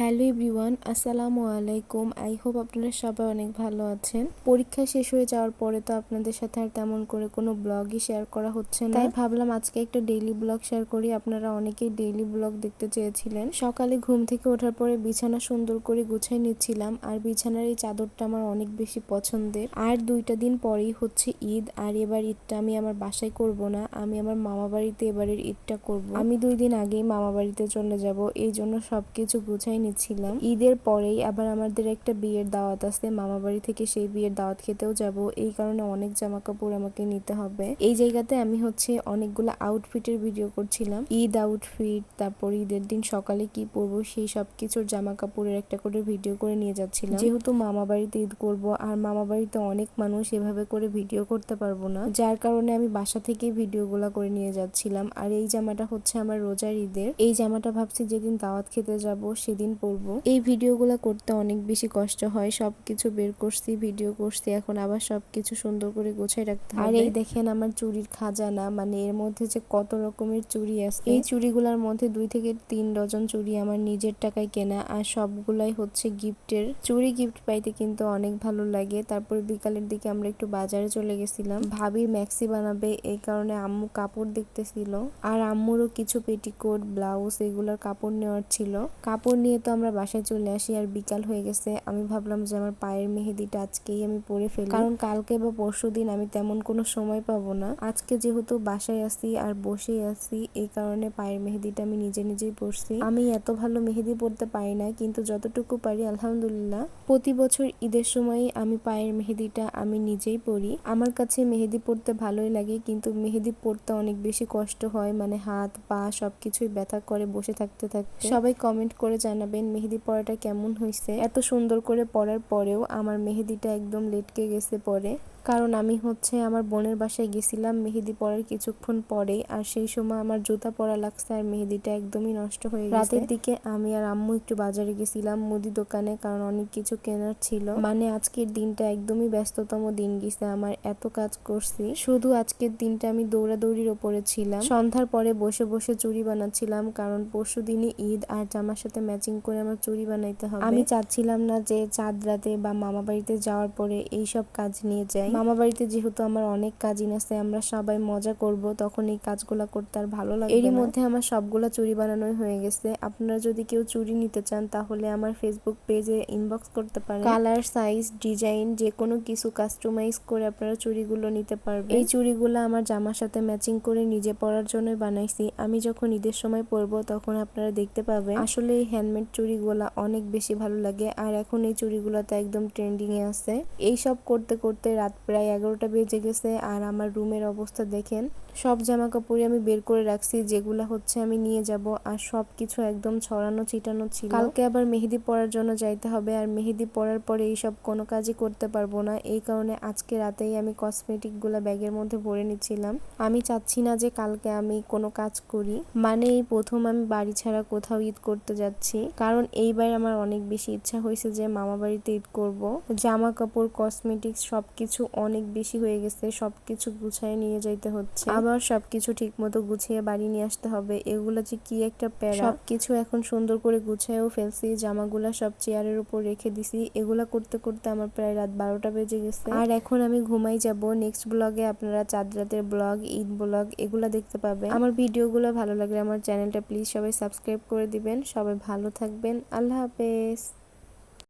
Hello everyone, আসসালামু আলাইকুম। I hope আপনারা সবাই অনেক ভালো আছেন। পরীক্ষা শেষ হয়ে যাওয়ার পরে তো আপনাদের সাথে আর তেমন করে কোনো ব্লগই শেয়ার করা হচ্ছে না, তাই ভাবলাম আজকে একটা ডেইলি ব্লগ শেয়ার করি। আপনারা অনেকেই ডেইলি ব্লগ দেখতে চেয়েছিলেন। সকালে ঘুম থেকে ওঠার পরে বিছানা সুন্দর করে গুছাই নিচ্ছিলাম, আর বিছানার এই চাদরটা আমার অনেক বেশি পছন্দের। আর 2টা দিন পরেই হচ্ছে ঈদ, আর এবার ঈদটা আমি আমার বাসায় করব না, আমি আমার মামা বাড়িতে এবারের ঈদটা করব। আমি 2 দিন আগেই মামা বাড়িতে চলে যাব, এই জন্য সবকিছু গুছাই নিচ্ছিলাম। ঈদের পরেই আবার আমাদের একটা বিয়ের দাওয়াত আছে মামা বাড়ি থেকে, সেই বিয়ের দাওয়াত খেতেও যাব, এই কারণে অনেক জামা কাপড় আমাকে নিতে হবে। এই জায়গাতে আমি হচ্ছে অনেকগুলো আউটফিটের ভিডিও করছিলাম, ঈদ আউটফিট, তারপর ঈদের দিন সকালে কি পরবো সেই সব কিছুর জামা কাপড়ের একটা করে ভিডিও করে নিয়ে যাচ্ছিলাম। যেহেতু মামা বাড়িতে ঈদ করব, আর মামা বাড়িতে অনেক মানুষ, এভাবে করে ভিডিও করতে পারবো না, যার কারণে আমি বাসা থেকেই ভিডিওগুলো করে নিয়ে যাচ্ছিলাম। আর এই জামাটা হচ্ছে আমার রোজার ঈদের, এই জামাটা ভাবছি যেদিন দাওয়াত খেতে যাব সেদিন পরবো। এই ভিডিওগুলো করতে অনেক বেশি কষ্ট হয়, সবকিছু বের করছি, ভিডিও করছি, এখন আবার সবকিছু সুন্দর করে গোছাই রাখতে হবে। আর এই দেখেন আমার চুড়ির খাজানা, মানে এর মধ্যে যে কত রকমের চুড়ি আছে। এই চুড়িগুলোর মধ্যে 2 থেকে 3 ডজন চুড়ি আমার নিজের টাকায় কেনা, আর সবগুলাই হচ্ছে গিফটের চুড়ি। গিফট পাইতে কিন্তু অনেক ভালো লাগে। তারপর বিকালের দিকে আমরা একটু বাজারে চলে গেছিলাম, ভাবির ম্যাক্সি বানাবে, এই কারণে আম্মু কাপড় দেখতেছিল, আর আম্মুরও কিছু পেটিকোট, ব্লাউজ এগুলোর কাপড় নেওয়ার ছিল। কাপড় নিয়ে তো আমরা বাসায় চলে আসি, আর বিকাল হয়ে গেছে। আমি ভাবলাম যে আমার পায়ের মেহেদিটা আজকেই আমি পরে ফেলি, কারণ কালকে বা পরশু দিন আমি তেমন কোনো সময় পাবো না। আজকে যেহেতু বাসায় আছি আর বসেই আছি, এই কারণে পায়ের মেহেদিটা আমি নিজেই পরছি। আমি এত ভালো মেহেদি পরতে পারি না, কিন্তু যতটুকু পারি আলহামদুলিল্লাহ। প্রতি বছর ঈদের সময় আমি পায়ের মেহেদিটা আমি নিজেই পরি। আমার কাছে মেহেদি পরতে ভালোই লাগে, কিন্তু মেহেদি পরতে অনেক বেশি কষ্ট হয়, মানে হাত পা সবকিছুই ব্যথা করে বসে থাকতে থাকতে। সবাই কমেন্ট করে জানাবেন মেহেদি পরাটা কেমন হয়েছে। এত সুন্দর করে পরার পরেও আমার মেহেদিটা একদম লেটকে গেছে পরে, কারণ আমি হচ্ছে আমার বোনের বাসায় গেছিলাম মেহেদি পরার কিছুক্ষণ পরেই, আর সেই সময় আমার জুতা পরা লাগছে, আর মেহেদিটা একদমই নষ্ট হয়ে গেছে। রাতের দিকে আমি আর আম্মু একটু বাজারে গেছিলাম, মুদি দোকানে, কারণ অনেক কিছু কেনার ছিল। মানে আজকের দিনটা একদমই ব্যস্ততম দিন গেছে আমার, এত কাজ করছি। শুধু আজকের দিনটা আমি দৌড়াদৌড়ির ওপরে ছিলাম। সন্ধ্যার পরে বসে বসে চুড়ি বানাচ্ছিলাম, কারণ পরশু দিনই ঈদ, আর জামার সাথে ম্যাচিং করে আমার চুড়ি বানাইতে হবে। আমি চাচ্ছিলাম না যে চাঁদ রাতে বা মামা বাড়িতে যাওয়ার পরে এইসব কাজ নিয়ে যাই। মামা বাড়িতে যেহেতু আমার অনেক কাজিন আছে, আমরা সবাই মজা করব, তখন এই কাজগুলা করতে আর ভালো লাগবে না। এরই মধ্যে আমার সবগুলা চুড়ি বানানোই হয়ে গেছে। আপনারা যদি কেউ চুড়ি নিতে চান তাহলে আমার ফেসবুক পেজে ইনবক্স করতে পারেন। কালার, সাইজ, ডিজাইন যে কোনো কিছু কাস্টমাইজ করে আপনারা চুড়িগুলো নিতে পারবেন। এই চুড়িগুলো আমার জামার সাথে ম্যাচিং করে নিজে পরার জন্য বানাইছি। আমি যখন ঈদের সময় পরবো তখন আপনারা দেখতে পাবেন। আসলে এই হ্যান্ডমেড চুড়িগুলা অনেক বেশি ভালো লাগে, আর এখন এই চুড়িগুলোতে একদম ট্রেন্ডিং এ আছে। এই সব করতে করতে রাত প্রায় 11টা বেজে গেছে, আর আমার রুমের অবস্থা দেখেন। সব জামা কাপড় আমি বের করে রাখছি যেগুলা হচ্ছে আমি নিয়ে যাব, আর সবকিছু একদম ছড়ানো ছিটানো ছিল। কালকে আবার মেহেদি পরার জন্য যাইতে হবে, আর মেহেদি পরার পরে এইসব কোনো কাজই করতে পারবো না, এই কারণে আজকে রাতেই আমি কসমেটিক গুলা ব্যাগের মধ্যে ভরে নিচ্ছিলাম। আমি চাচ্ছি না যে কালকে আমি কোনো কাজ করি, মানে এই প্রথম আমি বাড়ি ছাড়া কোথাও ঈদ করতে যাচ্ছি, কারণ এইবার আমার অনেক বেশি ইচ্ছা হয়েছে যে মামা বাড়িতে ঈদ করব। জামা কাপড়, কসমেটিক্স সবকিছু অনেক বেশি হয়ে গেছে, সবকিছু গুছায় নিয়ে যাইতে হচ্ছে, আবার সবকিছু ঠিক মতো গুছিয়ে বাড়ি নিয়ে আসতে হবে। এগুলো যে কি একটা প্যারা। সবকিছু এখন সুন্দর করে গুছায়ও ফেলছি, জামাগুলা সব চেয়ারের উপর রেখে দিছি। এগুলা করতে করতে আমার প্রায় রাত 12টা বেজে গেছে, আর এখন আমি ঘুমাই যাব। নেক্সট ব্লগে আপনারা চাঁদ রাতের ব্লগ, ঈদ ব্লগ এগুলা দেখতে পাবেন। আমার ভিডিওগুলো ভালো লাগলে আমার চ্যানেলটা প্লিজ সবাই সাবস্ক্রাইব করে দিবেন। সবাই ভালো থাকবেন, আল্লাহ হাফেজ।